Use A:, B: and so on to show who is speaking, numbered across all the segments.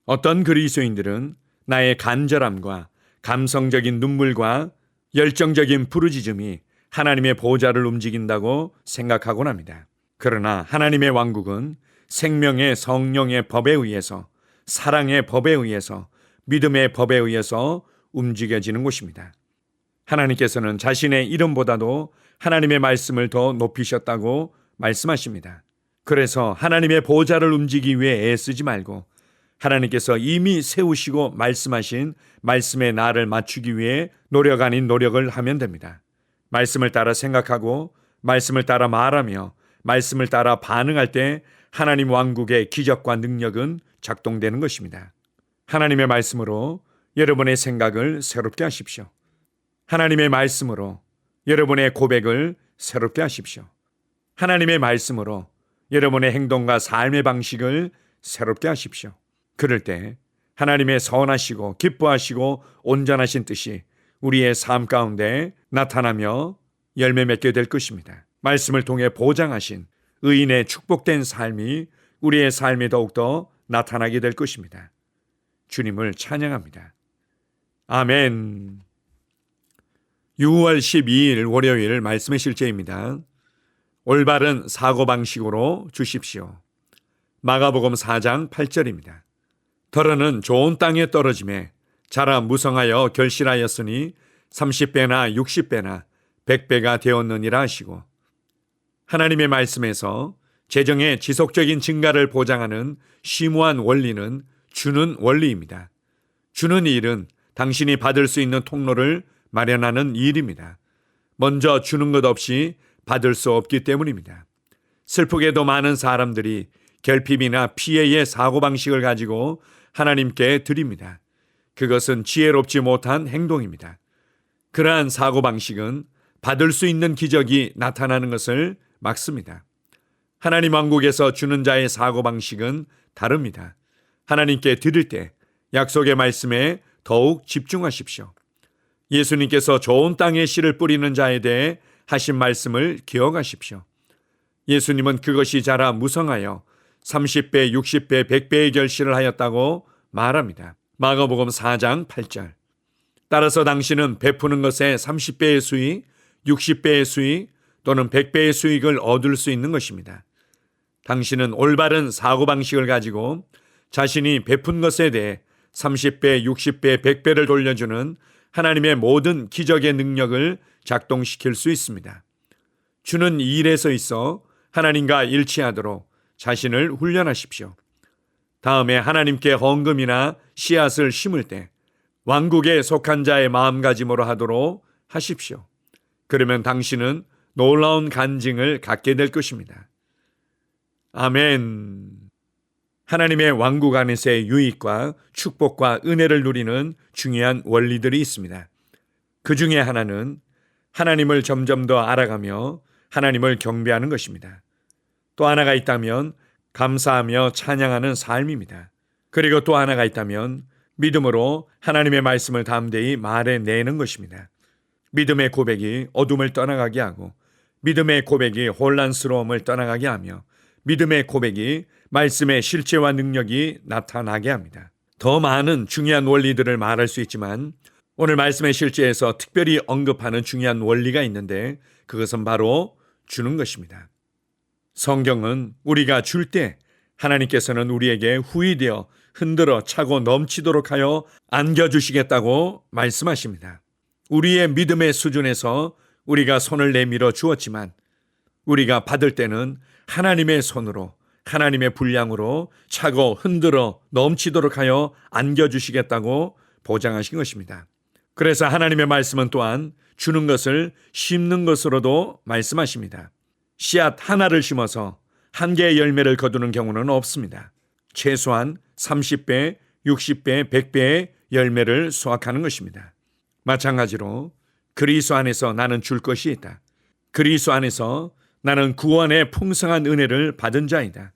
A: 어떤 그리스도인들은 나의 간절함과 감성적인 눈물과 열정적인 부르짖음이 하나님의 보좌를 움직인다고 생각하곤 합니다. 그러나 하나님의 왕국은 생명의 성령의 법에 의해서, 사랑의 법에 의해서, 믿음의 법에 의해서 움직여지는 곳입니다. 하나님께서는 자신의 이름보다도 하나님의 말씀을 더 높이셨다고 말씀하십니다. 그래서 하나님의 보좌를 움직이기 위해 애쓰지 말고 하나님께서 이미 세우시고 말씀하신 말씀의 날을 맞추기 위해 노력 아닌 노력을 하면 됩니다. 말씀을 따라 생각하고 말씀을 따라 말하며 말씀을 따라 반응할 때 하나님 왕국의 기적과 능력은 작동되는 것입니다. 하나님의 말씀으로 여러분의 생각을 새롭게 하십시오. 하나님의 말씀으로 여러분의 고백을 새롭게 하십시오. 하나님의 말씀으로 여러분의 행동과 삶의 방식을 새롭게 하십시오. 그럴 때 하나님의 선하시고 기뻐하시고 온전하신 뜻이 우리의 삶 가운데 나타나며 열매 맺게 될 것입니다. 말씀을 통해 보장하신 의인의 축복된 삶이 우리의 삶에 더욱더 나타나게 될 것입니다. 주님을 찬양합니다. 아멘. 6월 12일 월요일 말씀의 실제입니다. 올바른 사고방식으로 주십시오. 마가복음 4장 8절입니다. 더러는 좋은 땅에 떨어짐에 자라 무성하여 결실하였으니 30배나 60배나 100배가 되었느니라 하시고, 하나님의 말씀에서 재정의 지속적인 증가를 보장하는 심오한 원리는 주는 원리입니다. 주는 일은 당신이 받을 수 있는 통로를 마련하는 일입니다. 먼저 주는 것 없이 받을 수 없기 때문입니다. 슬프게도 많은 사람들이 결핍이나 피해의 사고방식을 가지고 하나님께 드립니다. 그것은 지혜롭지 못한 행동입니다. 그러한 사고방식은 받을 수 있는 기적이 나타나는 것을 막습니다. 하나님 왕국에서 주는 자의 사고방식은 다릅니다. 하나님께 드릴 때 약속의 말씀에 더욱 집중하십시오. 예수님께서 좋은 땅에 씨를 뿌리는 자에 대해 하신 말씀을 기억하십시오. 예수님은 그것이 자라 무성하여 30배, 60배, 100배의 결실을 하였다고 말합니다. 마가복음 4장 8절. 따라서 당신은 베푸는 것에 30배의 수익, 60배의 수익 또는 100배의 수익을 얻을 수 있는 것입니다. 당신은 올바른 사고방식을 가지고 자신이 베푼 것에 대해 30배, 60배, 100배를 돌려주는 하나님의 모든 기적의 능력을 작동시킬 수 있습니다. 주는 이 일에서 있어 하나님과 일치하도록 자신을 훈련하십시오. 다음에 하나님께 헌금이나 씨앗을 심을 때 왕국에 속한 자의 마음가짐으로 하도록 하십시오. 그러면 당신은 놀라운 간증을 갖게 될 것입니다. 아멘. 하나님의 왕국 안에서의 유익과 축복과 은혜를 누리는 중요한 원리들이 있습니다. 그 중에 하나는 하나님을 점점 더 알아가며 하나님을 경배하는 것입니다. 또 하나가 있다면 감사하며 찬양하는 삶입니다. 그리고 또 하나가 있다면 믿음으로 하나님의 말씀을 담대히 말해내는 것입니다. 믿음의 고백이 어둠을 떠나가게 하고, 믿음의 고백이 혼란스러움을 떠나가게 하며, 믿음의 고백이 말씀의 실체와 능력이 나타나게 합니다. 더 많은 중요한 원리들을 말할 수 있지만 오늘 말씀의 실제에서 특별히 언급하는 중요한 원리가 있는데 그것은 바로 주는 것입니다. 성경은 우리가 줄 때 하나님께서는 우리에게 후히되어 흔들어 차고 넘치도록 하여 안겨주시겠다고 말씀하십니다. 우리의 믿음의 수준에서 우리가 손을 내밀어 주었지만 우리가 받을 때는 하나님의 손으로, 하나님의 분량으로 차고 흔들어 넘치도록 하여 안겨주시겠다고 보장하신 것입니다. 그래서 하나님의 말씀은 또한 주는 것을 심는 것으로도 말씀하십니다. 씨앗 하나를 심어서 한 개의 열매를 거두는 경우는 없습니다. 최소한 30배, 60배, 100배의 열매를 수확하는 것입니다. 마찬가지로 그리스도 안에서 나는 줄 것이 있다. 그리스도 안에서 나는 구원의 풍성한 은혜를 받은 자이다.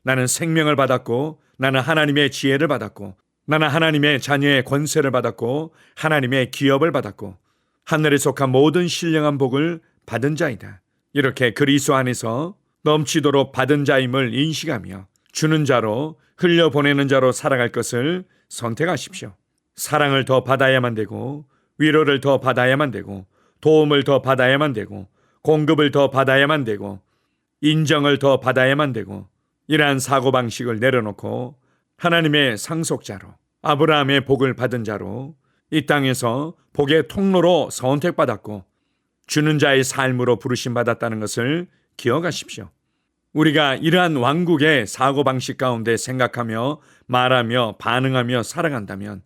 A: 나는 생명을 받았고, 나는 하나님의 지혜를 받았고, 나는 하나님의 자녀의 권세를 받았고, 하나님의 기업을 받았고, 하늘에 속한 모든 신령한 복을 받은 자이다. 이렇게 그리스도 안에서 넘치도록 받은 자임을 인식하며 주는 자로, 흘려보내는 자로 살아갈 것을 선택하십시오. 사랑을 더 받아야만 되고, 위로를 더 받아야만 되고, 도움을 더 받아야만 되고, 공급을 더 받아야만 되고, 인정을 더 받아야만 되고, 이러한 사고방식을 내려놓고 하나님의 상속자로, 아브라함의 복을 받은 자로, 이 땅에서 복의 통로로 선택받았고 주는 자의 삶으로 부르심받았다는 것을 기억하십시오. 우리가 이러한 왕국의 사고방식 가운데 생각하며 말하며 반응하며 살아간다면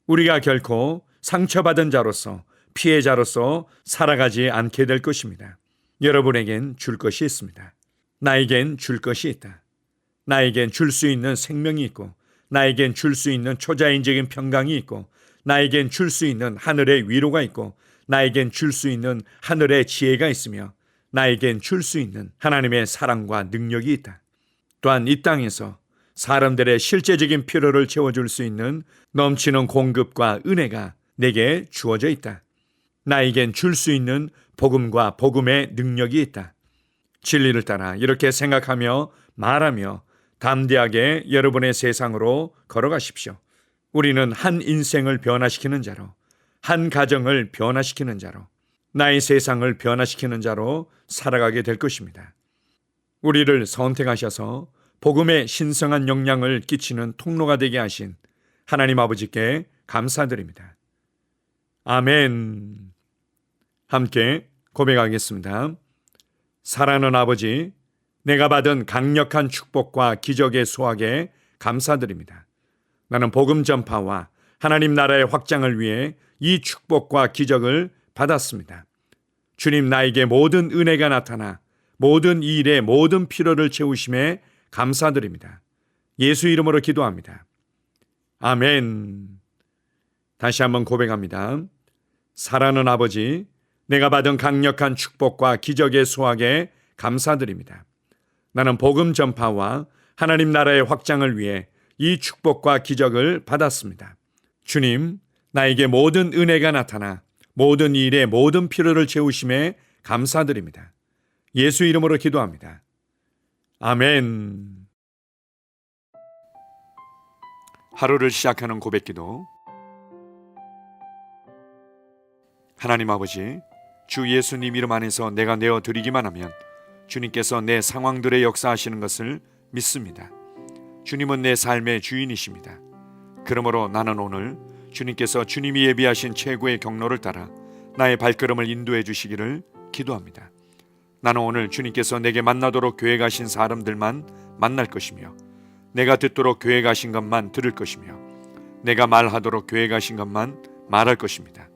A: 우리가 결코 상처받은 자로서, 피해자로서 살아가지 않게 될 것입니다. 여러분에겐 줄 것이 있습니다. 나에겐 줄 것이 있다. 나에겐 줄 수 있는 생명이 있고, 나에겐 줄 수 있는 초자연적인 평강이 있고, 나에겐 줄 수 있는 하늘의 위로가 있고, 나에겐 줄 수 있는 하늘의 지혜가 있으며, 나에겐 줄 수 있는 하나님의 사랑과 능력이 있다. 또한 이 땅에서 사람들의 실제적인 필요를 채워줄 수 있는 넘치는 공급과 은혜가 내게 주어져 있다. 나에겐 줄 수 있는 복음과 복음의 능력이 있다. 진리를 따라 이렇게 생각하며 말하며 담대하게 여러분의 세상으로 걸어가십시오. 우리는 한 인생을 변화시키는 자로, 한 가정을 변화시키는 자로, 나의 세상을 변화시키는 자로 살아가게 될 것입니다. 우리를 선택하셔서 복음의 신성한 영향을 끼치는 통로가 되게 하신 하나님 아버지께 감사드립니다. 아멘. 함께 고백하겠습니다. 사랑하는 아버지, 내가 받은 강력한 축복과 기적의 수확에 감사드립니다. 나는 복음 전파와 하나님 나라의 확장을 위해 이 축복과 기적을 받았습니다. 주님, 나에게 모든 은혜가 나타나 모든 일의 모든 필요를 채우심에 감사드립니다. 예수 이름으로 기도합니다. 아멘. 다시 한번 고백합니다. 사랑하는 아버지, 내가 받은 강력한 축복과 기적의 수확에 감사드립니다. 나는 복음 전파와 하나님 나라의 확장을 위해 이 축복과 기적을 받았습니다. 주님, 나에게 모든 은혜가 나타나 모든 일의 모든 필요를 채우심에 감사드립니다. 예수 이름으로 기도합니다. 아멘. 하루를 시작하는 고백기도. 하나님 아버지, 주 예수님 이름 안에서 내가 내어드리기만 하면 주님께서 내 상황들의 역사하시는 것을 믿습니다. 주님은 내 삶의 주인이십니다. 그러므로 나는 오늘 주님께서 주님이 예비하신 최고의 경로를 따라 나의 발걸음을 인도해 주시기를 기도합니다. 나는 오늘 주님께서 내게 만나도록 계획하신 사람들만 만날 것이며, 내가 듣도록 계획하신 것만 들을 것이며, 내가 말하도록 계획하신 것만 말할 것입니다.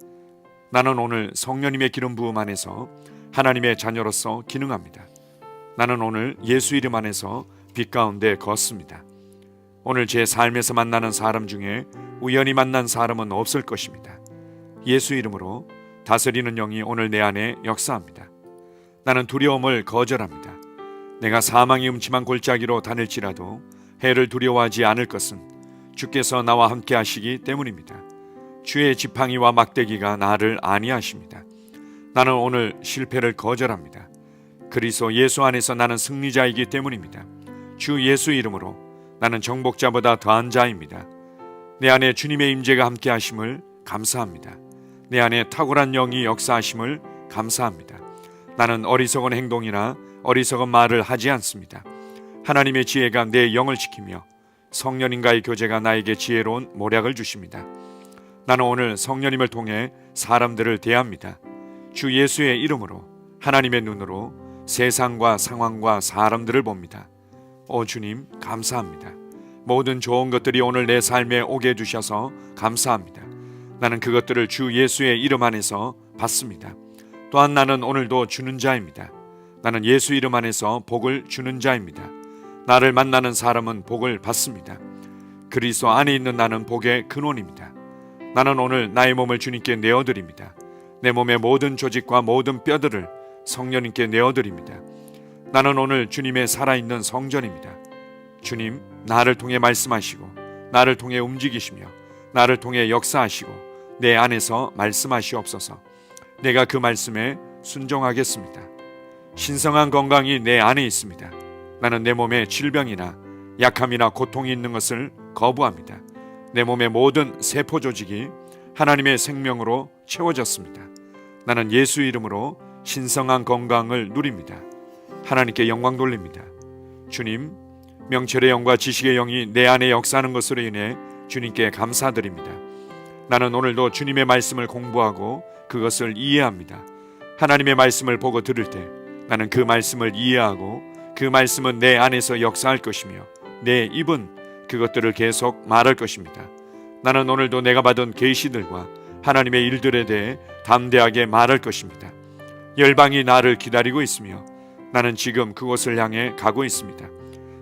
A: 나는 오늘 성령님의 기름 부음 안에서 하나님의 자녀로서 기능합니다. 나는 오늘 예수 이름 안에서 빛 가운데 걷습니다. 오늘 제 삶에서 만나는 사람 중에 우연히 만난 사람은 없을 것입니다. 예수 이름으로 다스리는 영이 오늘 내 안에 역사합니다. 나는 두려움을 거절합니다. 내가 사망의 음침한 골짜기로 다닐지라도 해를 두려워하지 않을 것은 주께서 나와 함께 하시기 때문입니다. 주의 지팡이와 막대기가 나를 안위하십니다. 나는 오늘 실패를 거절합니다. 그리스도 예수 안에서 나는 승리자이기 때문입니다. 주 예수 이름으로 나는 정복자보다 더한 자입니다. 내 안에 주님의 임재가 함께 하심을 감사합니다. 내 안에 탁월한 영이 역사하심을 감사합니다. 나는 어리석은 행동이나 어리석은 말을 하지 않습니다. 하나님의 지혜가 내 영을 지키며 성령님과의 교제가 나에게 지혜로운 모략을 주십니다. 나는 오늘 성령님을 통해 사람들을 대합니다. 주 예수의 이름으로 하나님의 눈으로 세상과 상황과 사람들을 봅니다. 오 주님, 감사합니다. 모든 좋은 것들이 오늘 내 삶에 오게 해주셔서 감사합니다. 나는 그것들을 주 예수의 이름 안에서 받습니다. 또한 나는 오늘도 주는 자입니다. 나는 예수 이름 안에서 복을 주는 자입니다. 나를 만나는 사람은 복을 받습니다. 그리스도 안에 있는 나는 복의 근원입니다. 나는 오늘 나의 몸을 주님께 내어드립니다. 내 몸의 모든 조직과 모든 뼈들을 성령님께 내어드립니다. 나는 오늘 주님의 살아있는 성전입니다. 주님, 나를 통해 말씀하시고 나를 통해 움직이시며 나를 통해 역사하시고 내 안에서 말씀하시옵소서. 내가 그 말씀에 순종하겠습니다. 신성한 건강이 내 안에 있습니다. 나는 내 몸에 질병이나 약함이나 고통이 있는 것을 거부합니다. 내 몸의 모든 세포 조직이 하나님의 생명으로 채워졌습니다. 나는 예수 이름으로 신성한 건강을 누립니다. 하나님께 영광 돌립니다. 주님, 명철의 영과 지식의 영이 내 안에 역사하는 것으로 인해 주님께 감사드립니다. 나는 오늘도 주님의 말씀을 공부하고 그것을 이해합니다. 하나님의 말씀을 보고 들을 때 나는 그 말씀을 이해하고 그 말씀은 내 안에서 역사할 것이며 내 입은 그것들을 계속 말할 것입니다. 나는 오늘도 내가 받은 계시들과 하나님의 일들에 대해 담대하게 말할 것입니다. 열방이 나를 기다리고 있으며 나는 지금 그곳을 향해 가고 있습니다.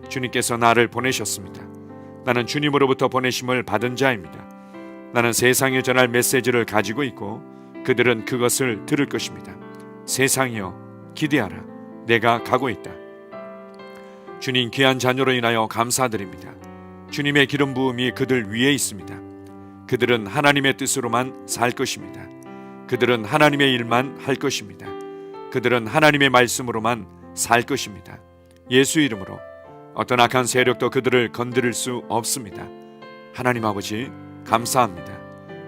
A: 주님께서 나를 보내셨습니다. 나는 주님으로부터 보내심을 받은 자입니다. 나는 세상에 전할 메시지를 가지고 있고 그들은 그것을 들을 것입니다. 세상이여 기대하라. 내가 가고 있다. 주님 귀한 자녀로 인하여 감사드립니다. 주님의 기름 부음이 그들 위에 있습니다. 그들은 하나님의 뜻으로만 살 것입니다. 그들은 하나님의 일만 할 것입니다. 그들은 하나님의 말씀으로만 살 것입니다. 예수 이름으로 어떤 악한 세력도 그들을 건드릴 수 없습니다. 하나님 아버지 감사합니다.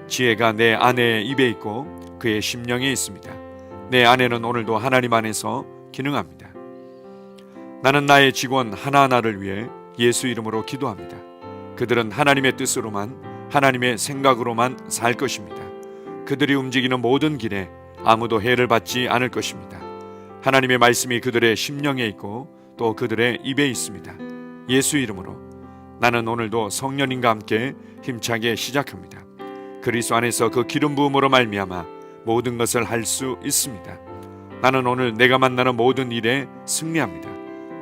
A: 지혜가 내 아내의 입에 있고 그의 심령에 있습니다. 내 아내는 오늘도 하나님 안에서 기능합니다. 나는 나의 직원 하나하나를 위해 예수 이름으로 기도합니다. 그들은 하나님의 뜻으로만 하나님의 생각으로만 살 것입니다. 그들이 움직이는 모든 길에 아무도 해를 받지 않을 것입니다. 하나님의 말씀이 그들의 심령에 있고 또 그들의 입에 있습니다. 예수 이름으로 나는 오늘도 성령님과 함께 힘차게 시작합니다. 그리스도 안에서 그 기름 부음으로 말미암아 모든 것을 할 수 있습니다. 나는 오늘 내가 만나는 모든 일에 승리합니다.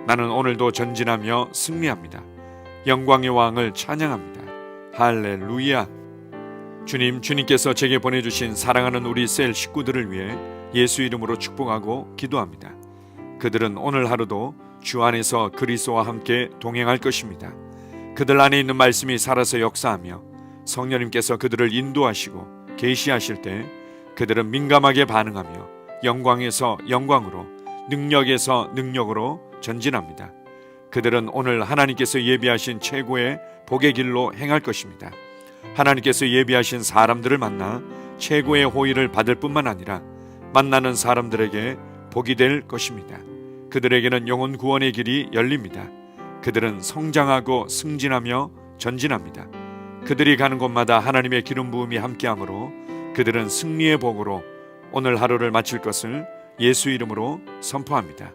A: 나는 오늘도 전진하며 승리합니다. 영광의 왕을 찬양합니다. 할렐루야. 주님께서 제게 보내주신 사랑하는 우리 셀 식구들을 위해 예수 이름으로 축복하고 기도합니다. 그들은 오늘 하루도 주 안에서 그리스도와 함께 동행할 것입니다. 그들 안에 있는 말씀이 살아서 역사하며 성령님께서 그들을 인도하시고 계시하실 때 그들은 민감하게 반응하며 영광에서 영광으로 능력에서 능력으로 전진합니다. 그들은 오늘 하나님께서 예비하신 최고의 복의 길로 행할 것입니다. 하나님께서 예비하신 사람들을 만나 최고의 호의를 받을 뿐만 아니라 만나는 사람들에게 복이 될 것입니다. 그들에게는 영혼 구원의 길이 열립니다. 그들은 성장하고 승진하며 전진합니다. 그들이 가는 곳마다 하나님의 기름 부음이 함께하므로 그들은 승리의 복으로 오늘 하루를 마칠 것을 예수 이름으로 선포합니다.